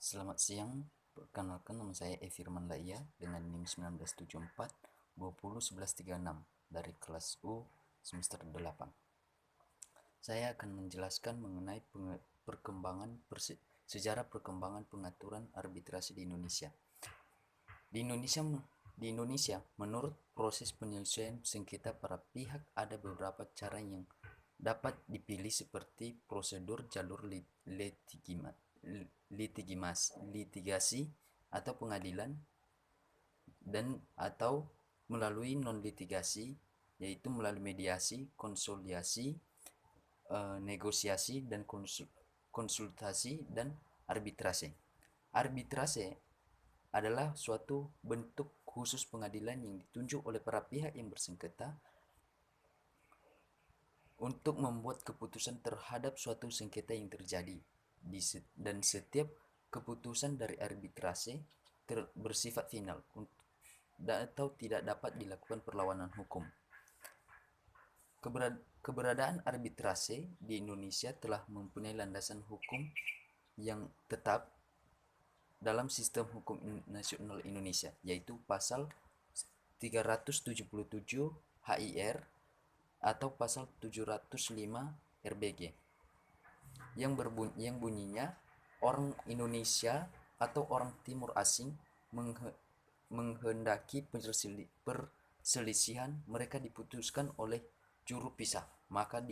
Selamat siang, perkenalkan nama saya Firman Laia dengan NIM 1974 20 11 36 dari kelas U semester 8. Saya akan menjelaskan mengenai sejarah perkembangan pengaturan arbitrasi di Indonesia. Di Indonesia di Indonesia, menurut proses penyelesaian sengketa para pihak ada beberapa cara yang dapat dipilih seperti prosedur jalur litigasi atau pengadilan dan atau melalui non litigasi, yaitu melalui mediasi, konsoliasi, negosiasi dan konsultasi dan arbitrase. Arbitrase adalah suatu bentuk khusus pengadilan yang ditunjuk oleh para pihak yang bersengketa untuk membuat keputusan terhadap suatu sengketa yang terjadi dan setiap keputusan dari arbitrase bersifat final atau tidak dapat dilakukan perlawanan hukum. Keberadaan arbitrase di Indonesia telah mempunyai landasan hukum yang tetap dalam sistem hukum nasional Indonesia, yaitu pasal 377 HIR atau pasal 705 RBG yang bunyinya orang Indonesia atau orang timur asing menghendaki perselisihan mereka diputuskan oleh juru pisah, maka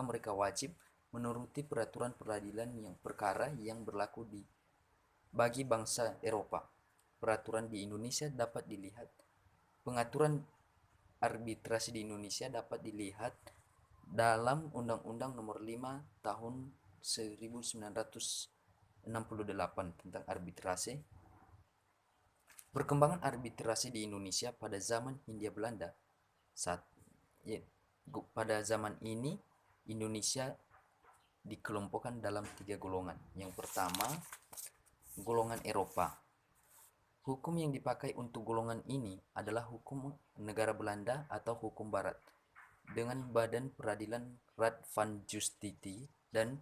mereka wajib menuruti peraturan peradilan yang perkara yang berlaku bagi bangsa Eropa. Peraturan di Indonesia dapat dilihat Pengaturan arbitrasi di Indonesia dapat dilihat dalam Undang-Undang Nomor 5 Tahun 1968 tentang arbitrase. Perkembangan arbitrasi di Indonesia pada zaman Hindia Belanda. Pada zaman ini Indonesia dikelompokkan dalam 3 golongan. Yang pertama, golongan Eropa. Hukum yang dipakai untuk golongan ini adalah hukum negara Belanda atau hukum Barat dengan badan peradilan Raad van Justitie dan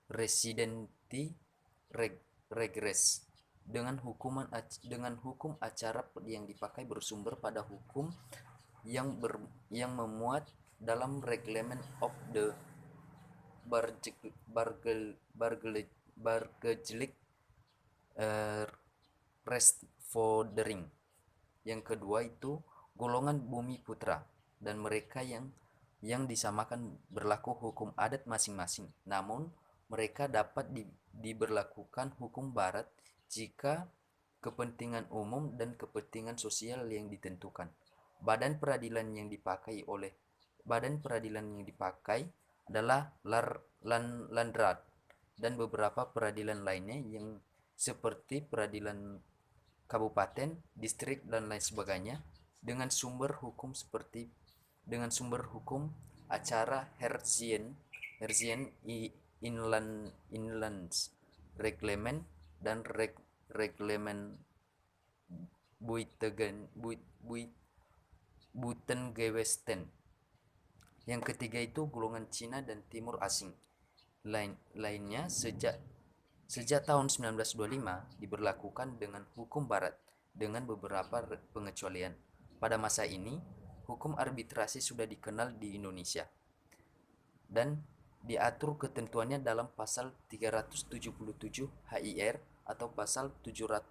Residenti Regres dengan hukum acara yang dipakai bersumber pada hukum yang memuat dalam Reglement of the Burgerlijk Restfodering. Yang kedua itu golongan Bumi Putra dan mereka yang disamakan berlaku hukum adat masing-masing, namun mereka dapat diberlakukan hukum Barat jika kepentingan umum dan kepentingan sosial yang ditentukan. Badan peradilan yang dipakai adalah Landraad dan beberapa peradilan lainnya yang seperti peradilan kabupaten, distrik dan lain sebagainya dengan sumber hukum acara Herzien Inlands Reglement dan Reglement Buitengewesten. Yang ketiga itu golongan Cina dan Timur Asing. Lainnya sejak tahun 1925 diberlakukan dengan hukum Barat dengan beberapa pengecualian. Pada masa ini, hukum arbitrasi sudah dikenal di Indonesia dan diatur ketentuannya dalam pasal 377 HIR atau pasal 705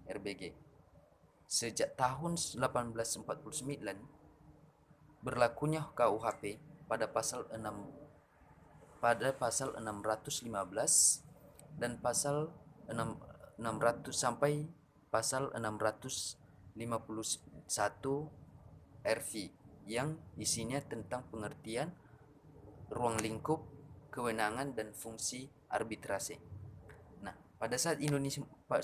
RBG. Sejak tahun 1849 berlakunya KUHP pada pasal 615 dan pasal 600 sampai pasal 651 RV yang isinya tentang pengertian ruang lingkup, kewenangan dan fungsi arbitrase. Nah,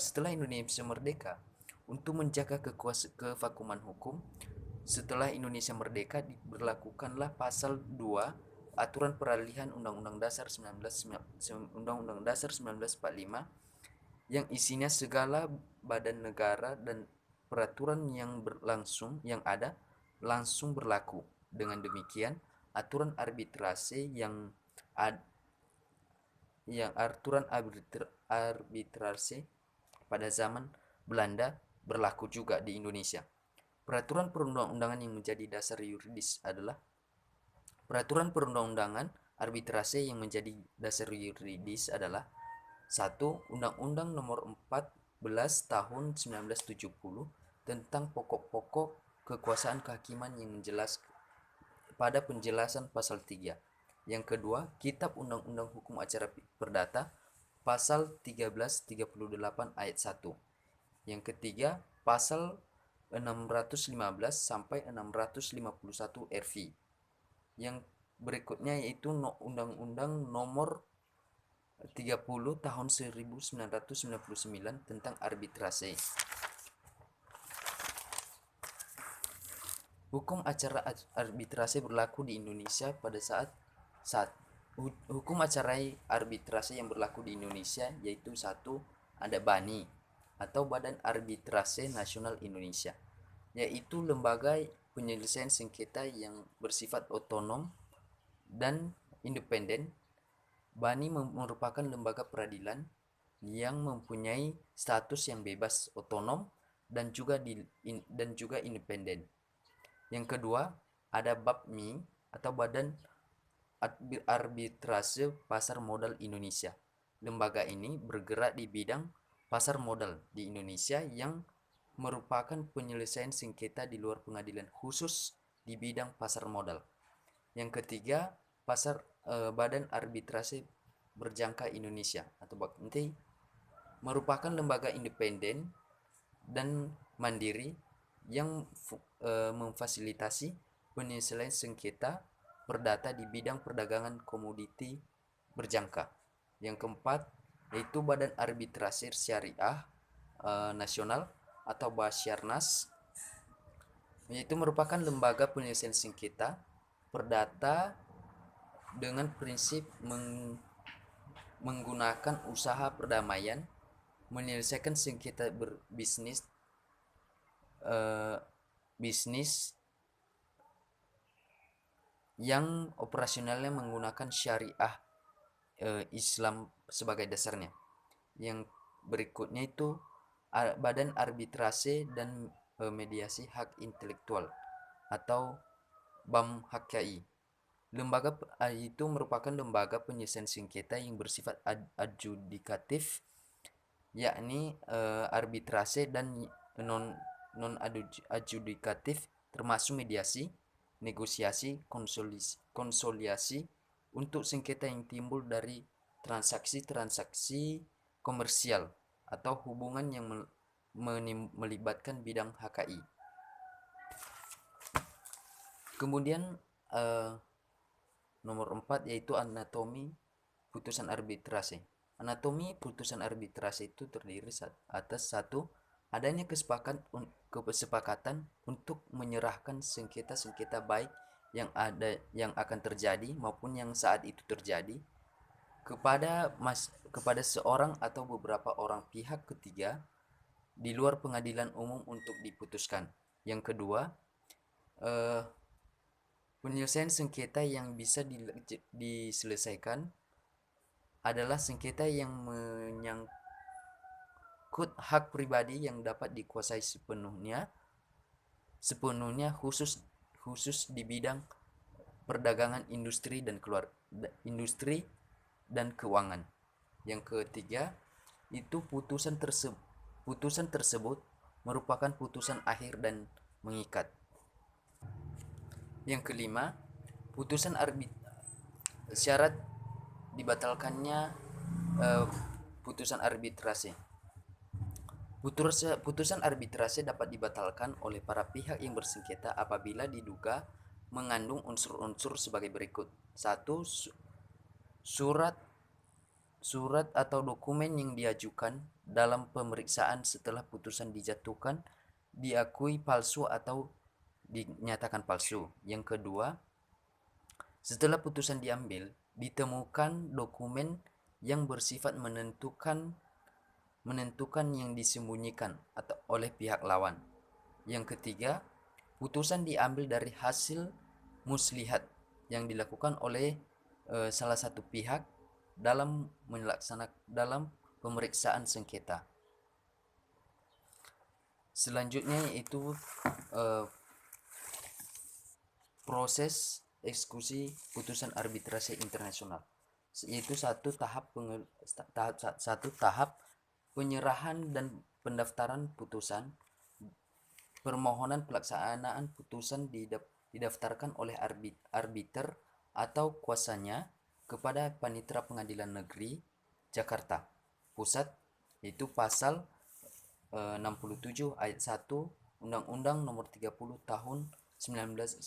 setelah Indonesia merdeka, untuk menjaga kevakuman hukum, setelah Indonesia merdeka diberlakukanlah pasal 2 Aturan Peralihan Undang-Undang Dasar 1945 yang isinya segala badan negara dan peraturan yang ada langsung berlaku. Dengan demikian, aturan arbitrase arbitrase pada zaman Belanda berlaku juga di Indonesia. Peraturan perundang-undangan yang menjadi dasar yuridis adalah peraturan perundang-undangan arbitrase yang menjadi dasar yuridis adalah 1. Undang-Undang Nomor 14 Tahun 1970 tentang pokok-pokok kekuasaan kehakiman yang menjelaskan pada penjelasan pasal 3. Yang kedua, Kitab Undang-Undang Hukum Acara Perdata pasal 1338 ayat 1. Yang ketiga, pasal 615 sampai 651 RV. Yang berikutnya yaitu Undang-Undang Nomor 30 tahun 1999 tentang arbitrase. Hukum acara arbitrase berlaku di Indonesia pada saat hukum acara arbitrase yang berlaku di Indonesia yaitu 1. Ada BANI atau Badan Arbitrase Nasional Indonesia, yaitu lembaga penyelesaian sengketa yang bersifat otonom dan independen. BANI merupakan lembaga peradilan yang mempunyai status yang bebas, otonom, dan juga independen. Yang kedua, ada BAPMI atau Badan Arbitrase Pasar Modal Indonesia. Lembaga ini bergerak di bidang pasar modal di Indonesia yang merupakan penyelesaian sengketa di luar pengadilan khusus di bidang pasar modal. Yang ketiga, Badan Arbitrase Berjangka Indonesia atau BAPMI merupakan lembaga independen dan mandiri yang memfasilitasi penyelesaian sengketa perdata di bidang perdagangan komoditi berjangka. Yang keempat yaitu Badan Arbitrase Syariah Nasional atau Basyarnas, yaitu merupakan lembaga penyelesaian sengketa perdata dengan prinsip menggunakan usaha perdamaian menyelesaikan sengketa berbisnis yang operasionalnya menggunakan syariah Islam sebagai dasarnya. Yang berikutnya itu Badan Arbitrase dan Mediasi Hak Intelektual atau BAM-HKI. Lembaga itu merupakan lembaga penyelesaian sengketa yang bersifat adjudikatif, yakni arbitrase dan non adjudikatif, termasuk mediasi, negosiasi, konsoliasi untuk sengketa yang timbul dari transaksi-transaksi komersial atau hubungan yang melibatkan bidang HKI. Kemudian nomor 4 yaitu anatomi putusan arbitrase. Anatomi putusan arbitrase itu terdiri atas 1. Adanya kesepakatan untuk menyerahkan sengketa-sengketa baik yang akan terjadi maupun yang saat itu terjadi kepada seorang atau beberapa orang pihak ketiga di luar pengadilan umum untuk diputuskan. Yang kedua, penyelesaian sengketa yang bisa diselesaikan adalah sengketa yang menyangkut hak pribadi yang dapat dikuasai sepenuhnya khusus di bidang perdagangan, industri dan keuangan. Yang ketiga, itu putusan tersebut merupakan putusan akhir dan mengikat. Yang kelima, syarat dibatalkannya putusan arbitrase. Putusan arbitrase dapat dibatalkan oleh para pihak yang bersengketa apabila diduga mengandung unsur-unsur sebagai berikut. 1. Surat atau dokumen yang diajukan dalam pemeriksaan setelah putusan dijatuhkan diakui palsu atau dinyatakan palsu. Yang kedua, setelah putusan diambil, ditemukan dokumen yang bersifat menentukan yang disembunyikan atau oleh pihak lawan. Yang ketiga, putusan diambil dari hasil muslihat yang dilakukan oleh salah satu pihak dalam pemeriksaan sengketa. Selanjutnya yaitu proses eksekusi putusan arbitrase internasional, yaitu satu tahap penyerahan dan pendaftaran putusan. Permohonan pelaksanaan putusan didaftarkan oleh arbiter atau kuasanya kepada Panitera Pengadilan Negeri Jakarta Pusat, yaitu pasal 67 ayat 1 Undang-Undang Nomor 30 Tahun 1999.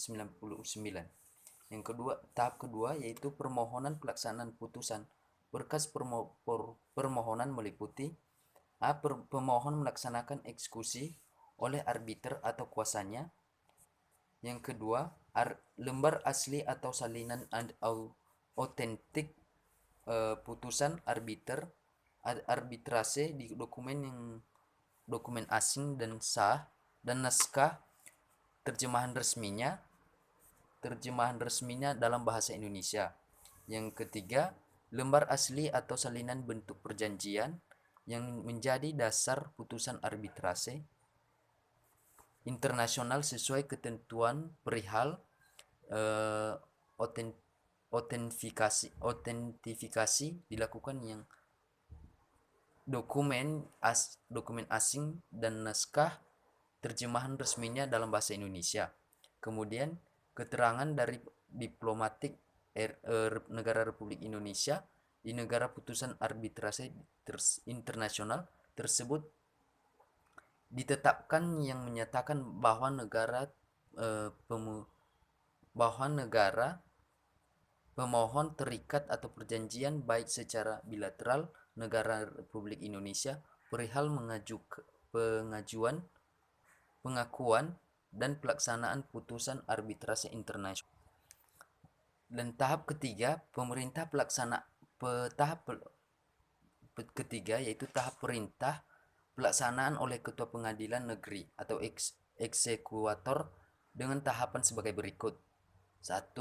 Yang kedua, tahap kedua yaitu permohonan pelaksanaan putusan. Berkas permohonan meliputi pemohon melaksanakan eksekusi oleh arbiter atau kuasanya. Yang kedua, lembar asli atau salinan autentik putusan arbitrase di dokumen asing dan sah, dan naskah terjemahan resminya dalam bahasa Indonesia. Yang ketiga, lembar asli atau salinan bentuk perjanjian yang menjadi dasar putusan arbitrase internasional sesuai ketentuan perihal autentifikasi dilakukan yang dokumen asing dan naskah terjemahan resminya dalam bahasa Indonesia. Kemudian keterangan dari diplomatik negara Republik Indonesia di negara putusan arbitrase internasional tersebut ditetapkan yang menyatakan bahwa negara pemohon terikat atau perjanjian baik secara bilateral negara Republik Indonesia perihal pengajuan, pengakuan, dan pelaksanaan putusan arbitrase internasional. Dan tahap ketiga, ketiga yaitu tahap perintah pelaksanaan oleh Ketua Pengadilan Negeri atau eksekutor dengan tahapan sebagai berikut. 1.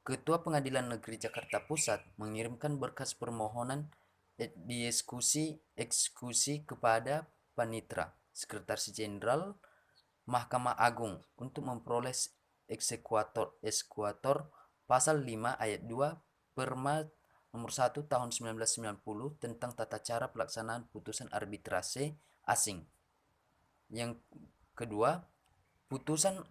Ketua Pengadilan Negeri Jakarta Pusat mengirimkan berkas permohonan eksekusi kepada Panitera Sekretaris Jenderal Mahkamah Agung untuk memperoleh eksekutor pasal 5 ayat 2 Perma Nomor 1 Tahun 1990 tentang tata cara pelaksanaan putusan arbitrase asing. Yang kedua, putusan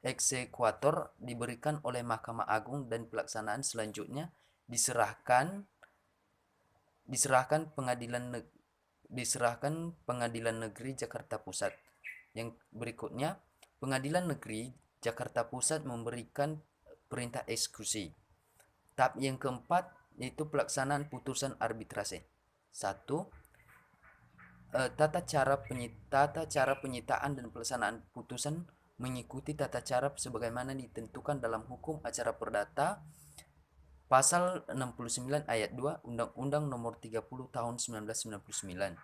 eksekutor diberikan oleh Mahkamah Agung dan pelaksanaan selanjutnya diserahkan Pengadilan Negeri Jakarta Pusat. Yang berikutnya, Pengadilan Negeri Jakarta Pusat memberikan perintah eksekusi. Tahap yang keempat yaitu pelaksanaan putusan arbitrase. 1. Tata cara penyitaan dan pelaksanaan putusan mengikuti tata cara sebagaimana ditentukan dalam Hukum Acara Perdata Pasal 69 ayat 2 Undang-Undang Nomor 30 Tahun 1999.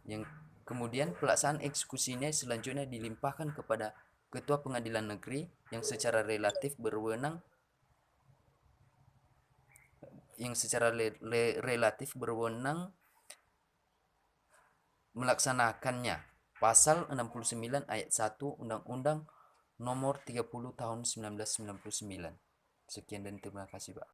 Yang kemudian pelaksanaan eksekusinya selanjutnya dilimpahkan kepada Ketua Pengadilan Negeri yang secara relatif berwenang melaksanakannya. Pasal 69 ayat 1 Undang-Undang Nomor 30 Tahun 1999. Sekian dan terima kasih, Pak.